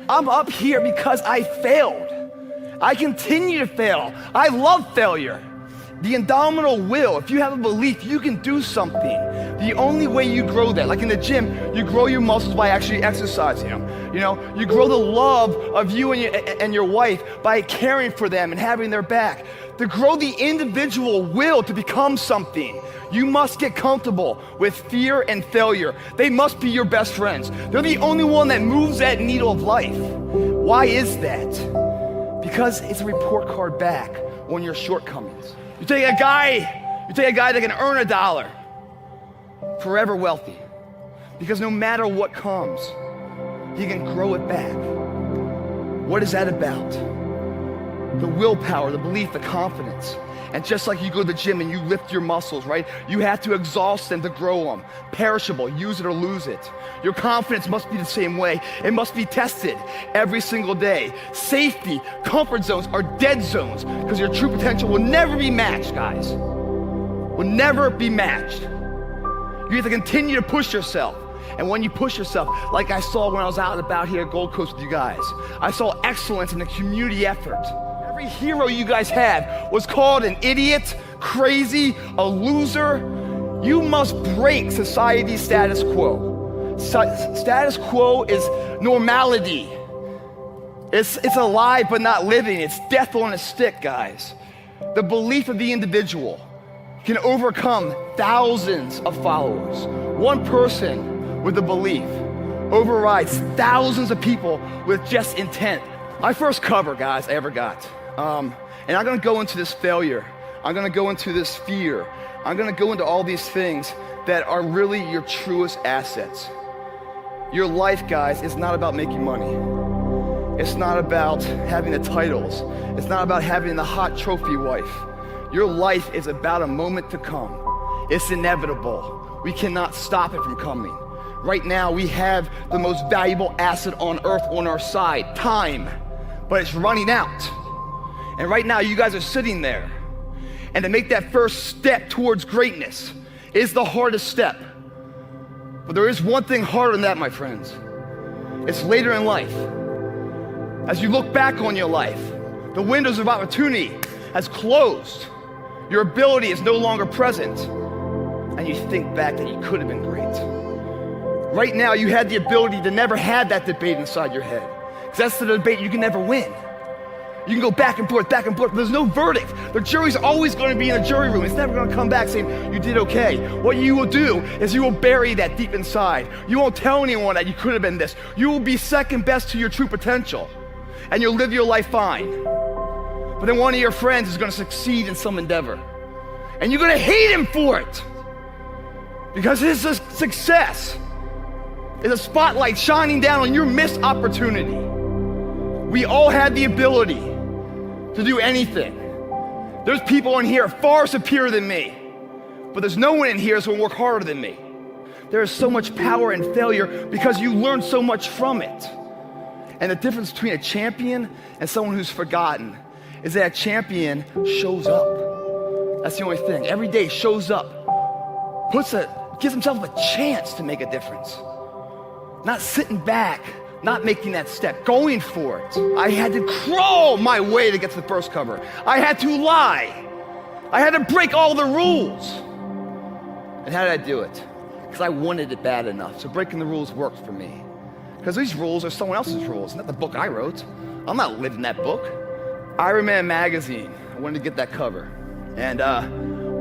I'm up here because I failed. I continue to fail. I love failure. The indomitable will, if you have a belief you can do something, the only way you grow that, like in the gym, you grow your muscles by actually exercising them. You know, you grow the love of you and your wife by caring for them and having their back. To grow the individual will to become something, you must get comfortable with fear and failure. They must be your best friends. They're the only one that moves that needle of life. Why is that? Because it's a report card back on your shortcomings. You take a guy that can earn $1, forever wealthy, because no matter what comes, he can grow it back. What is that about? The willpower, the belief, the confidence. And just like you go to the gym and you lift your muscles, right? You have to exhaust them to grow them. Perishable, use it or lose it. Your confidence must be the same way. It must be tested every single day. Safety, comfort zones are dead zones because your true potential will never be matched, guys. Will never be matched. You have to continue to push yourself. And when you push yourself, like I saw when I was out and about here at Gold Coast with you guys, I saw excellence in the community effort. Every hero you guys had was called an idiot, crazy, a loser. You must break society's status quo. Status quo is normality. It's alive but not living. It's death on a stick, guys. The belief of the individual can overcome thousands of followers. One person with a belief overrides thousands of people with just intent. My first cover, guys, I ever got. And I'm gonna go into this failure. I'm gonna go into this fear. I'm gonna go into all these things that are really your truest assets. Your life, guys, is not about making money. It's not about having the titles. It's not about having the hot trophy wife. Your life is about a moment to come. It's inevitable. We cannot stop it from coming. Right now, we have the most valuable asset on earth on our side, time, but it's running out. And right now, you guys are sitting there. And to make that first step towards greatness is the hardest step. But there is one thing harder than that, my friends. It's later in life. As you look back on your life, the windows of opportunity has closed. Your ability is no longer present. And you think back that you could have been great. Right now, you had the ability to never have that debate inside your head. Because that's the debate you can never win. You can go back and forth, but there's no verdict. The jury's always going to be in the jury room. It's never going to come back saying, you did okay. What you will do is you will bury that deep inside. You won't tell anyone that you could have been this. You will be second best to your true potential. And you'll live your life fine. But then one of your friends is going to succeed in some endeavor. And you're going to hate him for it. Because his success is a spotlight shining down on your missed opportunity. We all have the ability to do anything. There's people in here far superior than me, but there's no one in here that's gonna work harder than me. There is so much power in failure because you learn so much from it. And the difference between a champion and someone who's forgotten is that a champion shows up. That's the only thing. Every day shows up, gives himself a chance to make a difference. Not sitting back, not making that step, going for it. I had to crawl my way to get to the first cover. I had to lie. I had to break all the rules. And how did I do it? Because I wanted it bad enough. So breaking the rules worked for me. Because these rules are someone else's rules, not the book I wrote. I'm not living that book. Iron Man magazine, I wanted to get that cover. And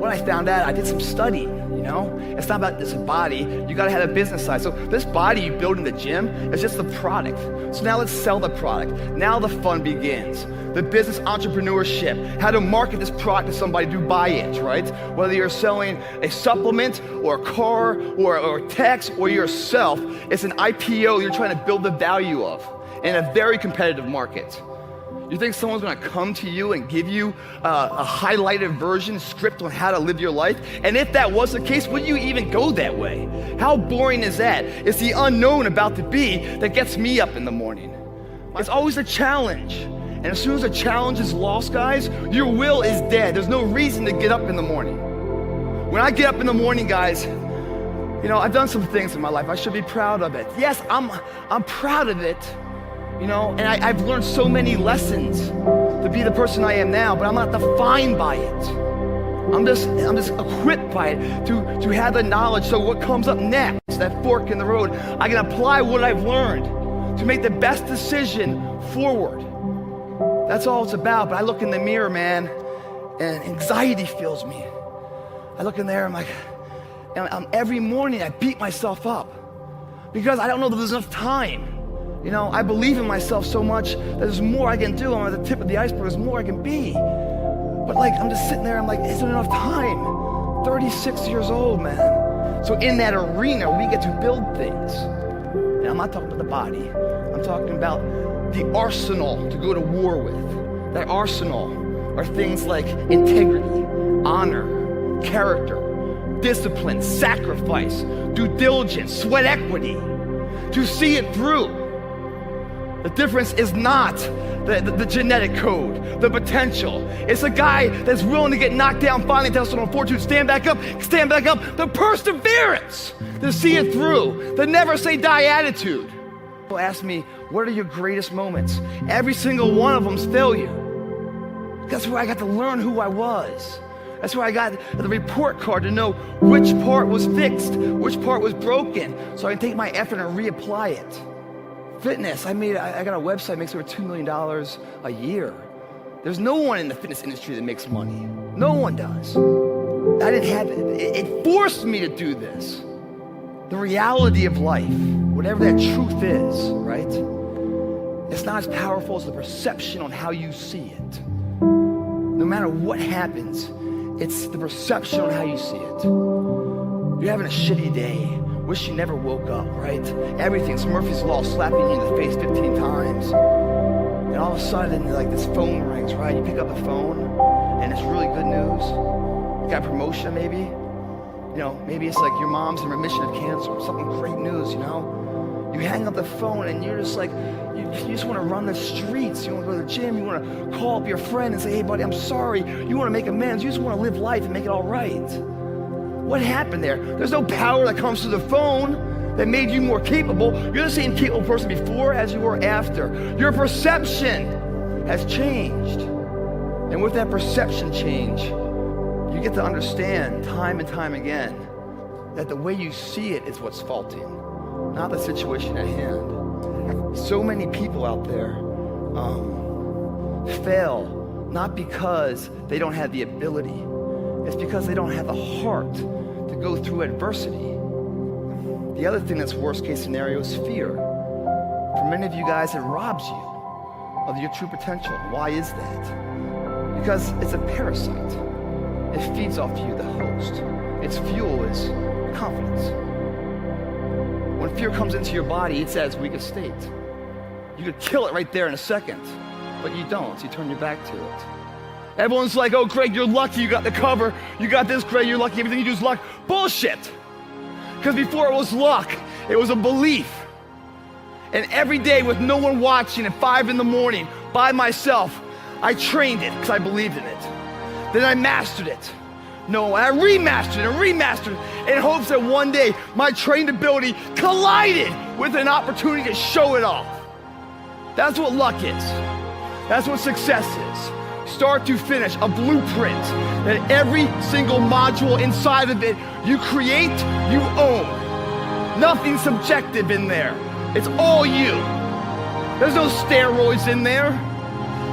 when I found out, I did some studying, you know? It's not about this body, you gotta have a business side. So this body you build in the gym is just the product. So now let's sell the product. Now the fun begins. The business entrepreneurship, how to market this product to somebody to buy it, right? Whether you're selling a supplement or a car or a text or yourself, it's an IPO you're trying to build the value of in a very competitive market. You think someone's gonna come to you and give you a highlighted version, script on how to live your life? And if that was the case, would you even go that way? How boring is that? It's the unknown about to be that gets me up in the morning. It's always a challenge. And as soon as a challenge is lost, guys, your will is dead. There's no reason to get up in the morning. When I get up in the morning, guys, you know, I've done some things in my life. I should be proud of it. Yes, I'm proud of it. And I've learned so many lessons to be the person I am now, but I'm not defined by it. I'm just equipped by it to have the knowledge, so what comes up next, that fork in the road, I can apply what I've learned to make the best decision forward. That's all it's about. But I look in the mirror, man, and anxiety fills me. I look in there, I'm like, and every morning I beat myself up because I don't know that there's enough time. I believe in myself so much that there's more I can do. I'm at the tip of the iceberg, there's more I can be. But I'm just sitting there, I'm like, isn't enough time? 36 years old, man. So in that arena, we get to build things. And I'm not talking about the body. I'm talking about the arsenal to go to war with. That arsenal are things like integrity, honor, character, discipline, sacrifice, due diligence, sweat equity, to see it through. The difference is not the genetic code, the potential. It's a guy that's willing to get knocked down, finally tested on fortune, stand back up, the perseverance to see it through, the never say die attitude. People ask me, what are your greatest moments? Every single one of them's failure. That's where I got to learn who I was. That's where I got the report card to know which part was fixed, which part was broken, so I can take my effort and reapply it. Fitness, I got a website that makes over $2 million a year. There's no one in the fitness industry that makes money. No one does. I didn't have it. It forced me to do this. The reality of life, whatever that truth is, right? It's not as powerful as the perception on how you see it. No matter what happens, it's the perception on how you see it. You're having a shitty day. Wish you never woke up, right? Everything's Murphy's Law, slapping you in the face 15 times. And all of a sudden, this phone rings, right? You pick up the phone, and it's really good news. You got a promotion, maybe. Maybe it's like your mom's in remission of cancer, or something great news, You hang up the phone, and you're just you just want to run the streets. You want to go to the gym. You want to call up your friend and say, hey, buddy, I'm sorry. You want to make amends. You just want to live life and make it all right. What happened there? There's no power that comes through the phone that made you more capable. You're the same capable person before as you were after. Your perception has changed. And with that perception change, you get to understand time and time again that the way you see it is what's faulty, not the situation at hand. So many people out there fail not because they don't have the ability. It's because they don't have the heart to go through adversity. The other thing that's worst case scenario is fear. For many of you guys, it robs you of your true potential. Why is that? Because it's a parasite. It feeds off you, the host. Its fuel is confidence. When fear comes into your body, it's at its weakest state. You could kill it right there in a second, but you don't, so you turn your back to it. Everyone's like, oh, Greg, you're lucky you got the cover. You got this, Greg, you're lucky. Everything you do is luck. Bullshit. Because before it was luck, it was a belief. And every day with no one watching at 5 in the morning by myself, I trained it because I believed in it. Then I mastered it. No, I remastered it in hopes that one day my trained ability collided with an opportunity to show it off. That's what luck is. That's what success is. Start to finish, a blueprint that every single module inside of it you create, you own. Nothing subjective in there. It's all you. There's no steroids in there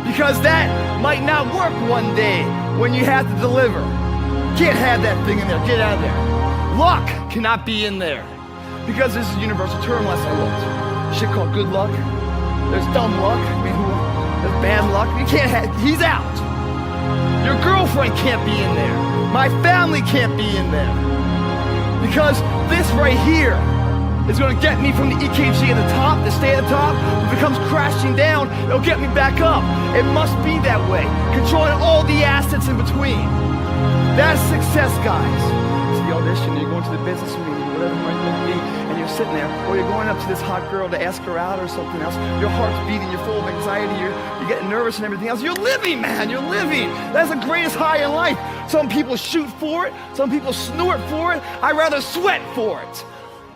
because that might not work one day when you have to deliver. Can't have that thing in there. Get out of there. Luck cannot be in there because this is a universal term last I looked. Shit called good luck. There's dumb luck. There's bad luck. You can't have, he's out. Your girlfriend can't be in there. My family can't be in there. Because this right here is going to get me from the EKG at the top, to stay at the top. If it comes crashing down, it'll get me back up. It must be that way. Controlling all the assets in between. That's success, guys. It's the audition, you're going to the business meeting, whatever it might be, and you're sitting there, or you're going up to this hot girl to ask her out or something else. Your heart's beating, you're full of anxiety, you're getting nervous and everything else. You're living, man, you're living. That's the greatest high in life. Some people shoot for it, some people snort for it. I'd rather sweat for it.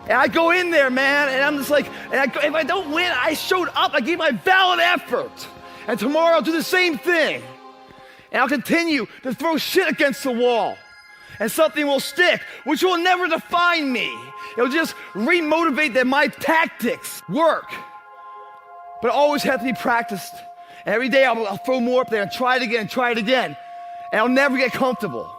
And I go in there, man, and I'm just like, if I don't win, I showed up, I gave my valid effort. And tomorrow I'll do the same thing. And I'll continue to throw shit against the wall. And something will stick, which will never define me. It'll just re-motivate that my tactics work. But it always have to be practiced. And every day I'll throw more up there and try it again, and I'll never get comfortable.